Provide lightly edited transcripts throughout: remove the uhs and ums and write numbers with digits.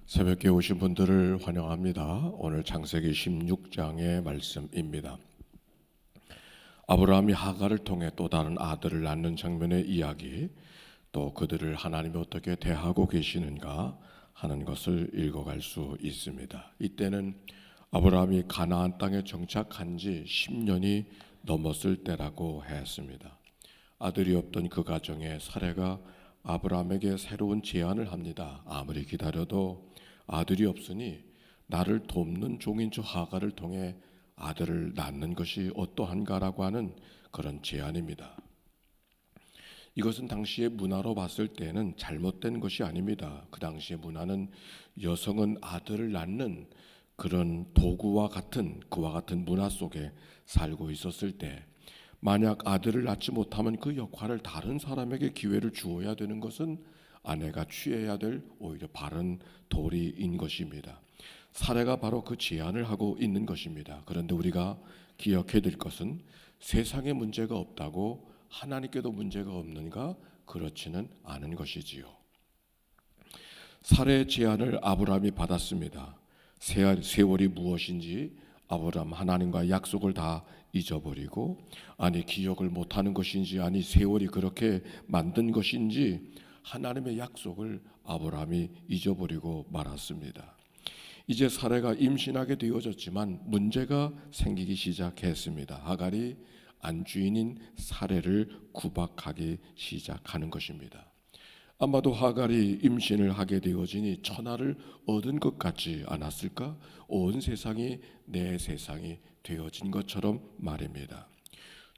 새벽에 오신 분들을 환영합니다. 오늘 창세기 16장의 말씀입니다. 아브라함이 하갈을 통해 또 다른 아들을 낳는 장면의 이야기, 또 그들을 하나님이 어떻게 대하고 계시는가 하는 것을 읽어갈 수 있습니다. 이때는 아브라함이 가나안 땅에 정착한 지 10년이 넘었을 때라고 했습니다. 아들이 없던 그 가정에 사레가 아브라함에게 새로운 제안을 합니다. 아무리 기다려도 아들이 없으니 나를 돕는 종인 저 하갈을 통해 아들을 낳는 것이 어떠한가라고 하는 그런 제안입니다. 이것은 당시의 문화로 봤을 때는 잘못된 것이 아닙니다. 그 당시의 문화는 여성은 아들을 낳는 그런 도구와 같은 그와 같은 문화 속에 살고 있었을 때, 만약 아들을 낳지 못하면 그 역할을 다른 사람에게 기회를 주어야 되는 것은 아내가 취해야 될 오히려 바른 도리인 것입니다. 사례가 바로 그 제안을 하고 있는 것입니다. 그런데 우리가 기억해야 될 것은 세상에 문제가 없다고 하나님께도 문제가 없는가? 그렇지는 않은 것이지요. 사례의 제안을 아브라함이 받았습니다. 세월이 무엇인지 아브라함 하나님과 약속을 다 잊어버리고, 아니 기억을 못하는 것인지, 아니 세월이 그렇게 만든 것인지 하나님의 약속을 아브라함이 잊어버리고 말았습니다. 이제 사레가 임신하게 되어졌지만 문제가 생기기 시작했습니다. 하갈이 안주인인 사레를 구박하기 시작하는 것입니다. 아마도 하갈이 임신을 하게 되어지니 천하를 얻은 것 같지 않았을까? 온 세상이 내 세상이 되어진 것처럼 말입니다.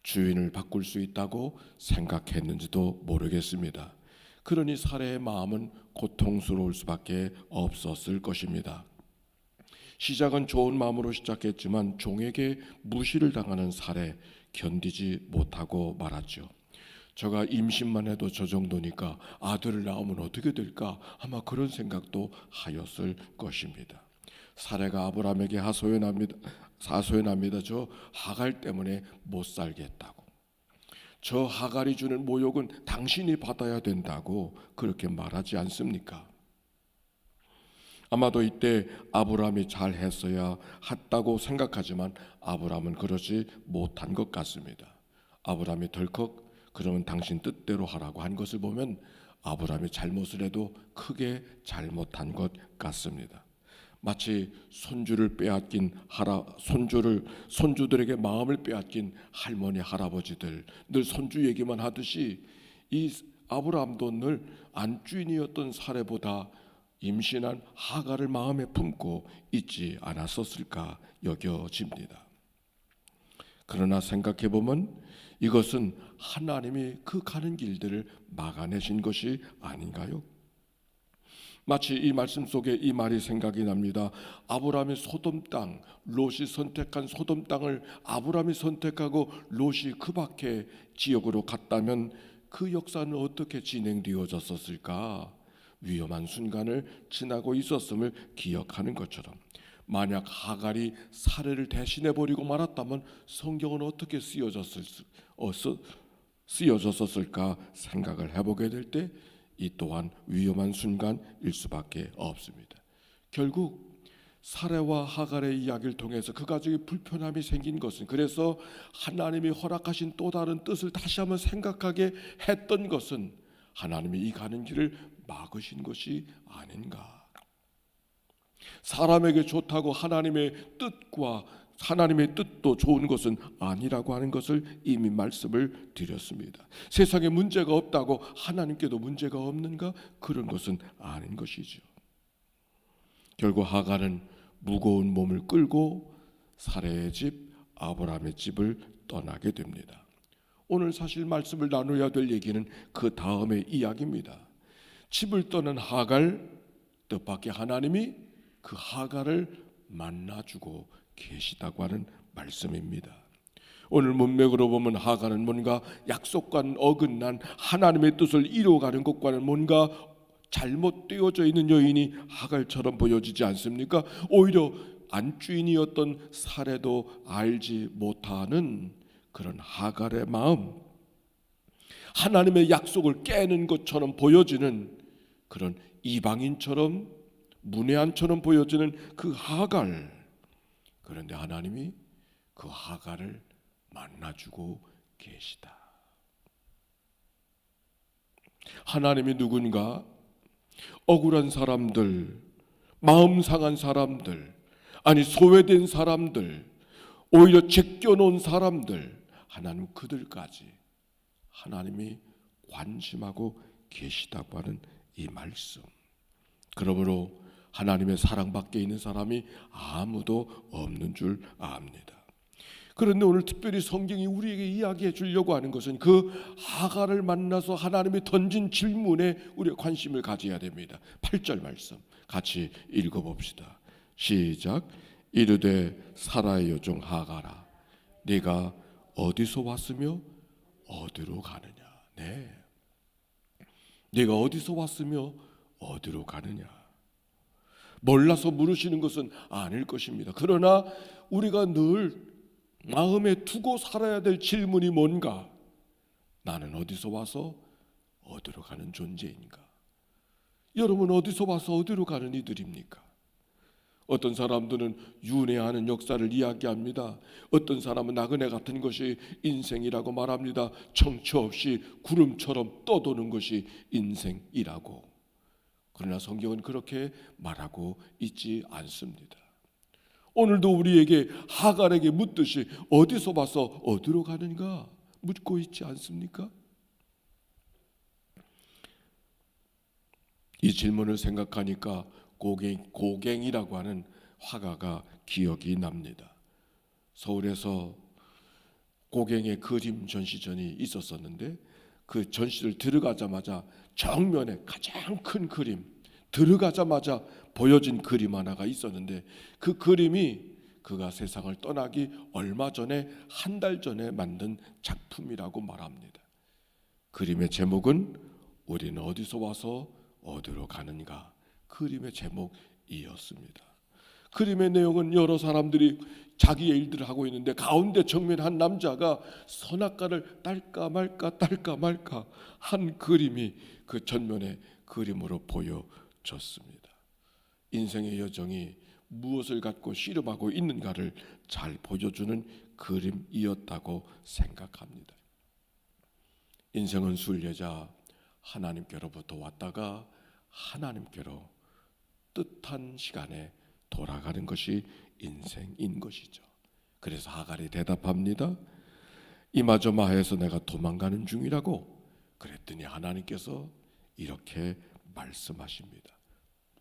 주인을 바꿀 수 있다고 생각했는지도 모르겠습니다. 그러니 사레의 마음은 고통스러울 수밖에 없었을 것입니다. 시작은 좋은 마음으로 시작했지만 종에게 무시를 당하는 사레, 견디지 못하고 말았죠. 저가 임신만 해도 저 정도니까 아들을 낳으면 어떻게 될까? 아마 그런 생각도 하였을 것입니다. 사레가 아브라함에게 하소연합니다. 저 하갈 때문에 못 살겠다고. 저 하갈이 주는 모욕은 당신이 받아야 된다고 그렇게 말하지 않습니까? 아마도 이때 아브라함이 잘했어야 했다고 생각하지만 아브라함은 그러지 못한 것 같습니다. 아브라함이 덜컥 그러면 당신 뜻대로 하라고 한 것을 보면 아브라함이 잘못을 해도 크게 잘못한 것 같습니다. 마치 손주들에게 마음을 빼앗긴 할머니 할아버지들 늘 손주 얘기만 하듯이 이 아브라함도 늘 안주인이었던 사례보다 임신한 하갈을 마음에 품고 있지 않았었을까 여겨집니다. 그러나 생각해 보면 이것은 하나님이 그 가는 길들을 막아내신 것이 아닌가요? 마치 이 말씀 속에 이 말이 생각이 납니다. 아브라함의 소돔 땅, 롯이 선택한 소돔 땅을 아브라함이 선택하고 롯이 그 밖에 지역으로 갔다면 그 역사는 어떻게 진행되어졌었을까? 위험한 순간을 지나고 있었음을 기억하는 것처럼, 만약 하갈이 사례를 대신해 버리고 말았다면 성경은 어떻게 쓰여졌었을까 생각을 해보게 될 때 이 또한 위험한 순간일 수밖에 없습니다. 결국 사레와 하갈의 이야기를 통해서 그 가족이 불편함이 생긴 것은, 그래서 하나님이 허락하신 또 다른 뜻을 다시 한번 생각하게 했던 것은 하나님이 이 가는 길을 막으신 것이 아닌가. 사람에게 좋다고 하나님의 뜻도 좋은 것은 아니라고 하는 것을 이미 말씀을 드렸습니다. 세상에 문제가 없다고 하나님께도 문제가 없는가? 그런 것은 아닌 것이죠. 결국 하갈은 무거운 몸을 끌고 사레의 집 아브라함의 집을 떠나게 됩니다. 오늘 사실 말씀을 나눠야 될 얘기는 그 다음의 이야기입니다. 집을 떠난 하갈, 뜻밖의 하나님이 그 하갈을 만나주고 계시다고 하는 말씀입니다. 오늘 문맥으로 보면 하갈은 뭔가 약속과는 어긋난 하나님의 뜻을 이루어가는 것과는 뭔가 잘못되어져 있는 여인이 하갈처럼 보여지지 않습니까? 오히려 안주인이었던 사레도 알지 못하는 그런 하갈의 마음, 하나님의 약속을 깨는 것처럼 보여지는 그런 이방인처럼 문외한처럼 보여지는 그 하갈. 그런데 하나님이 그 하갈을 만나주고 계시다. 하나님이 누군가 억울한 사람들, 마음 상한 사람들, 아니 소외된 사람들, 오히려 제껴놓은 사람들, 하나님 그들까지 하나님이 관심하고 계시다고 하는 이 말씀. 그러므로 하나님의 사랑밖에 있는 사람이 아무도 없는 줄 압니다. 그런데 오늘 특별히 성경이 우리에게 이야기해 주려고 하는 것은 그 하갈을 만나서 하나님이 던진 질문에 우리가 관심을 가져야 됩니다. 8절 말씀 같이 읽어봅시다. 시작. 이르되 사라의 여종 하갈아, 네가 어디서 왔으며 어디로 가느냐. 네, 네가 어디서 왔으며 어디로 가느냐. 몰라서 물으시는 것은 아닐 것입니다. 그러나 우리가 늘 마음에 두고 살아야 될 질문이 뭔가? 나는 어디서 와서 어디로 가는 존재인가? 여러분 어디서 와서 어디로 가는 이들입니까? 어떤 사람들은 윤회하는 역사를 이야기합니다. 어떤 사람은 나그네 같은 것이 인생이라고 말합니다. 정처 없이 구름처럼 떠도는 것이 인생이라고. 그러나 성경은 그렇게 말하고 있지 않습니다. 오늘도 우리에게 하갈에게 묻듯이 어디서 와서 어디로 가는가 묻고 있지 않습니까? 이 질문을 생각하니까 고갱이라고 하는 화가가 기억이 납니다. 서울에서 고갱의 그림 전시전이 있었었는데 그 전시를 들어가자마자 정면에 가장 큰 그림, 들어가자마자 보여진 그림 하나가 있었는데 그 그림이 그가 세상을 떠나기 얼마 전에 한 달 전에 만든 작품이라고 말합니다. 그림의 제목은 우리는 어디서 와서 어디로 가는가. 그림의 제목이었습니다. 그림의 내용은 여러 사람들이 자기의 일들을 하고 있는데 가운데 정면 한 남자가 선악과를 딸까 말까 한 그림이 그 전면에 그림으로 보여졌습니다. 인생의 여정이 무엇을 갖고 씨름하고 있는가를 잘 보여주는 그림이었다고 생각합니다. 인생은 순례자, 하나님께로부터 왔다가 하나님께로 뜻한 시간에 돌아가는 것이 인생인 것이죠. 그래서 하갈이 대답합니다. 이마저 마해에서 내가 도망가는 중이라고. 그랬더니 하나님께서 이렇게 말씀하십니다.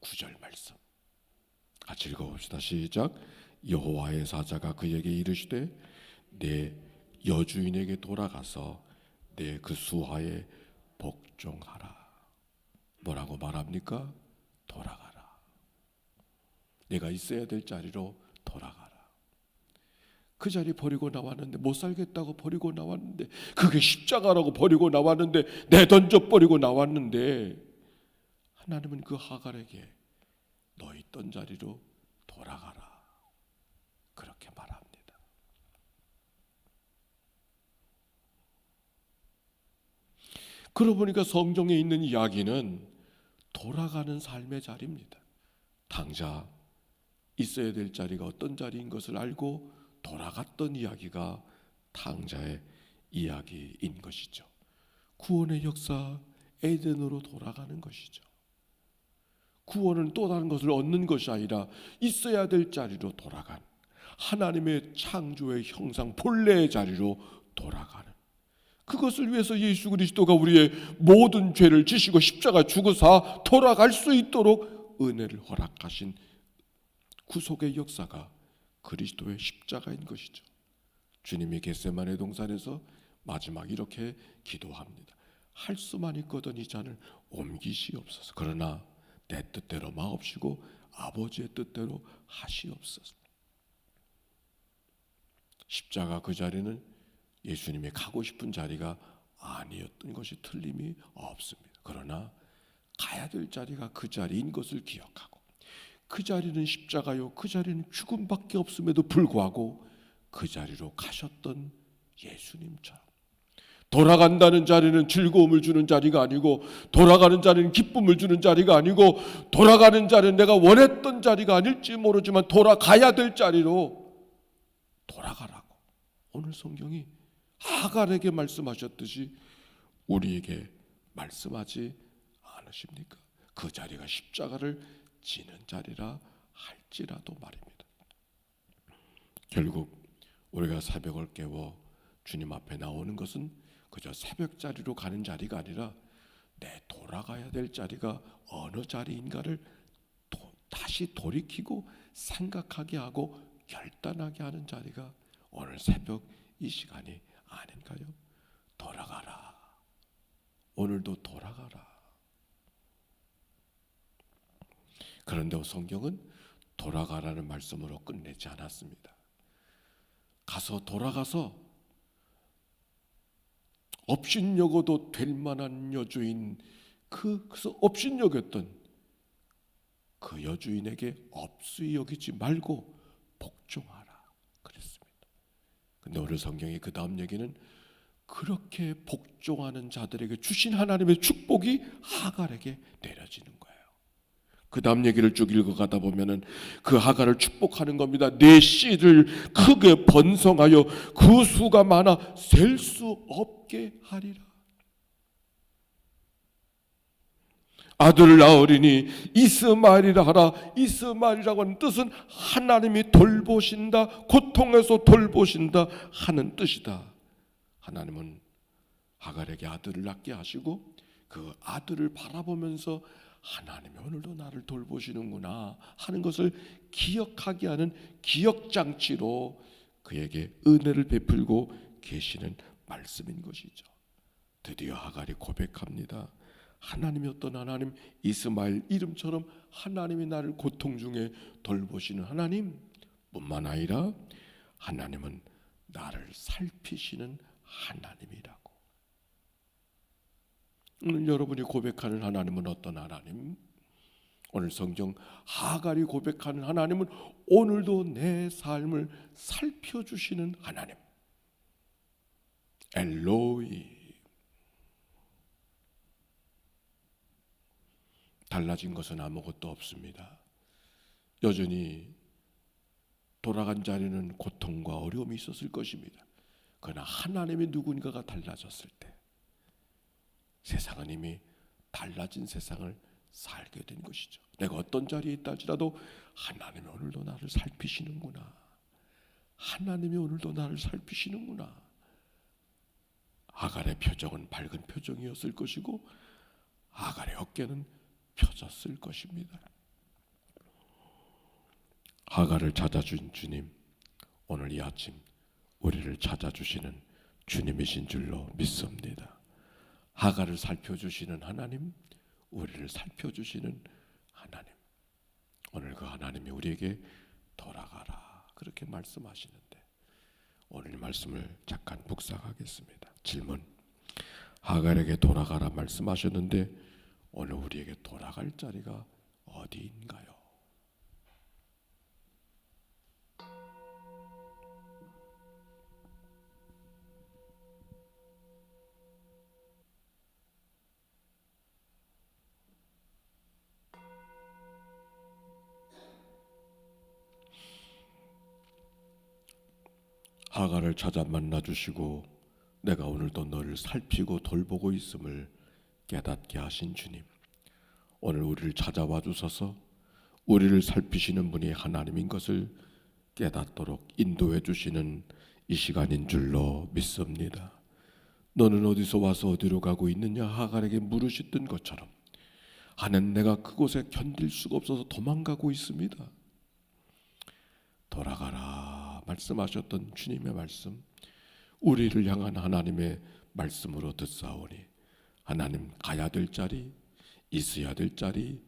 9절 말씀 같이 읽어봅시다. 시작. 여호와의 사자가 그에게 이르시되 내 여주인에게 돌아가서 내 그 수하에 복종하라. 뭐라고 말합니까? 돌아가라. 내가 있어야 될 자리로 돌아가라. 그 자리 버리고 나왔는데, 못 살겠다고 버리고 나왔는데, 그게 십자가라고 버리고 나왔는데, 내던져 버리고 나왔는데, 하나님은 그 하갈에게 너 있던 자리로 돌아가라 그렇게 말합니다. 그러고 보니까 성경에 있는 이야기는 돌아가는 삶의 자리입니다. 당자 있어야 될 자리가 어떤 자리인 것을 알고 돌아갔던 이야기가 당자의 이야기인 것이죠. 구원의 역사, 에덴으로 돌아가는 것이죠. 구원은 또 다른 것을 얻는 것이 아니라 있어야 될 자리로 돌아간, 하나님의 창조의 형상 본래의 자리로 돌아가는, 그것을 위해서 예수 그리스도가 우리의 모든 죄를 지시고 십자가 죽으사 돌아갈 수 있도록 은혜를 허락하신 구속의 역사가 그리스도의 십자가인 것이죠. 주님이 겟세마네 동산에서 마지막 이렇게 기도합니다. 할 수만 있거든 이 잔을 옮기시옵소서. 그러나 내 뜻대로 마옵시고 아버지의 뜻대로 하시옵소서. 십자가 그 자리는 예수님이 가고 싶은 자리가 아니었던 것이 틀림이 없습니다. 그러나 가야 될 자리가 그 자리인 것을 기억하고, 그 자리는 십자가요, 그 자리는 죽음밖에 없음에도 불구하고 그 자리로 가셨던 예수님처럼 돌아간다는 자리는 즐거움을 주는 자리가 아니고, 돌아가는 자리는 기쁨을 주는 자리가 아니고, 돌아가는 자리는 내가 원했던 자리가 아닐지 모르지만 돌아가야 될 자리로 돌아가라고 오늘 성경이 하갈에게 말씀하셨듯이 우리에게 말씀하지 않으십니까? 그 자리가 십자가를 지는 자리라 할지라도 말입니다. 결국 우리가 새벽을 깨워 주님 앞에 나오는 것은 그저 새벽 자리로 가는 자리가 아니라 내 돌아가야 될 자리가 어느 자리인가를 다시 돌이키고 생각하게 하고 결단하게 하는 자리가 오늘 새벽 이 시간이 아닌가요? 돌아가라. 오늘도 돌아가라. 그런데 성경은 돌아가라는 말씀으로 끝내지 않았습니다. 돌아가서 업신여고도 될 만한 여주인, 그래서 업신여겼던 그 여주인에게 업수히 여기지 말고 복종하라 그랬습니다. 근데 오늘 성경의 그 다음 얘기는 그렇게 복종하는 자들에게 주신 하나님의 축복이 하갈에게 내려지는 거예요. 그 다음 얘기를 쭉 읽어가다 보면은 그 하갈을 축복하는 겁니다. 내 씨를 크게 번성하여 그 수가 많아 셀 수 없게 하리라. 아들을 낳으리니 이스마엘이라 하라. 이스마엘이라고 하는 뜻은 하나님이 돌보신다, 고통에서 돌보신다 하는 뜻이다. 하나님은 하갈에게 아들을 낳게 하시고 그 아들을 바라보면서 하나님이 오늘도 나를 돌보시는구나 하는 것을 기억하게 하는 기억장치로 그에게 은혜를 베풀고 계시는 말씀인 것이죠. 드디어 하갈이 고백합니다. 하나님이 어떤 하나님, 이스마엘 이름처럼 하나님이 나를 고통 중에 돌보시는 하나님 뿐만 아니라 하나님은 나를 살피시는 하나님이라고. 오늘 여러분이 고백하는 하나님은 어떤 하나님? 오늘 성경 하갈이 고백하는 하나님은 오늘도 내 삶을 살펴주시는 하나님, 엘로이. 달라진 것은 아무것도 없습니다. 여전히 돌아간 자리는 고통과 어려움이 있었을 것입니다. 그러나 하나님의 누군가가 달라졌을 때 세상은 이미 달라진 세상을 살게 된 것이죠. 내가 어떤 자리에 있다 할지라도 하나님이 오늘도 나를 살피시는구나. 하나님이 오늘도 나를 살피시는구나. 하갈의 표정은 밝은 표정이었을 것이고 하갈의 어깨는 펴졌을 것입니다. 하갈을 찾아준 주님, 오늘 이 아침 우리를 찾아주시는 주님이신 줄로 믿습니다. 하갈을 살펴주시는 하나님, 우리를 살펴주시는 하나님, 오늘 그 하나님이 우리에게 돌아가라 그렇게 말씀하시는데 오늘 말씀을 잠깐 묵상하겠습니다. 질문, 하갈에게 돌아가라 말씀하셨는데 오늘 우리에게 돌아갈 자리가 어디인가요? 하갈을 찾아 만나 주시고 내가 오늘도 너를 살피고 돌보고 있음을 깨닫게 하신 주님, 오늘 우리를 찾아와 주셔서 우리를 살피시는 분이 하나님인 것을 깨닫도록 인도해 주시는 이 시간인 줄로 믿습니다. 너는 어디서 와서 어디로 가고 있느냐 하갈에게 물으셨던 것처럼 하는 내가 그곳에 견딜 수가 없어서 도망가고 있습니다. 돌아가라 말씀하셨던 주님의 말씀, 우리를 향한 하나님의 말씀으로 듣사오니 하나님 가야 될 자리, 있어야 될 자리,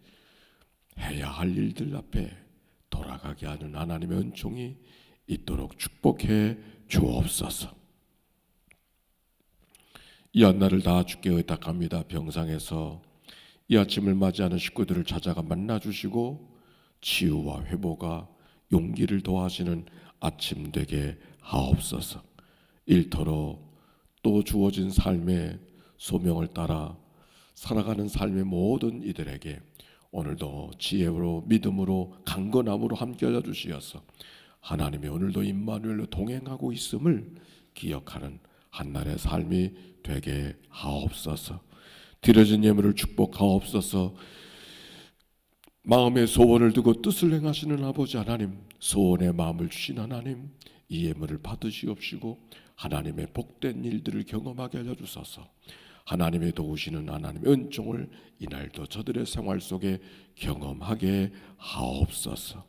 해야 할 일들 앞에 돌아가게 하는 하나님의 은총이 있도록 축복해 주옵소서. 이 한날을 다 주께 의탁합니다. 병상에서 이 아침을 맞이하는 식구들을 찾아가 만나주시고 치유와 회복과 용기를 도하시는 아침 되게 하옵소서. 일터로 또 주어진 삶의 소명을 따라 살아가는 삶의 모든 이들에게 오늘도 지혜로 믿음으로 강건함으로 함께하여 주시어서 하나님이 오늘도 임마누엘로 동행하고 있음을 기억하는 한날의 삶이 되게 하옵소서. 드려진 예물을 축복하옵소서. 마음의 소원을 두고 뜻을 행하시는 아버지 하나님, 소원의 마음을 주신 하나님, 이 예물을 받으시옵시고 하나님의 복된 일들을 경험하게 하여 주소서. 하나님의 도우시는 하나님의 은총을 이날도 저들의 생활 속에 경험하게 하옵소서.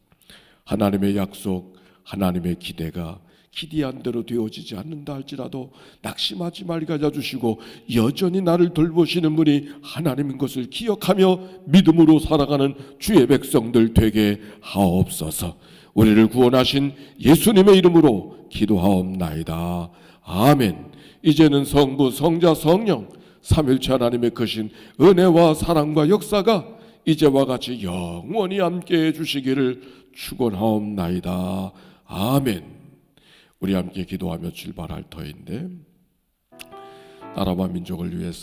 하나님의 약속, 하나님의 기대가 기대한 대로 되어지지 않는다 할지라도 낙심하지 말게 하여 주시고 여전히 나를 돌보시는 분이 하나님인 것을 기억하며 믿음으로 살아가는 주의 백성들 되게 하옵소서. 우리를 구원하신 예수님의 이름으로 기도하옵나이다. 아멘. 이제는 성부, 성자, 성령 삼일체 하나님의 크신 은혜와 사랑과 역사가 이제와 같이 영원히 함께해 주시기를 축원하옵나이다. 아멘. 우리 함께 기도하며 출발할 터인데 나라와 민족을 위해서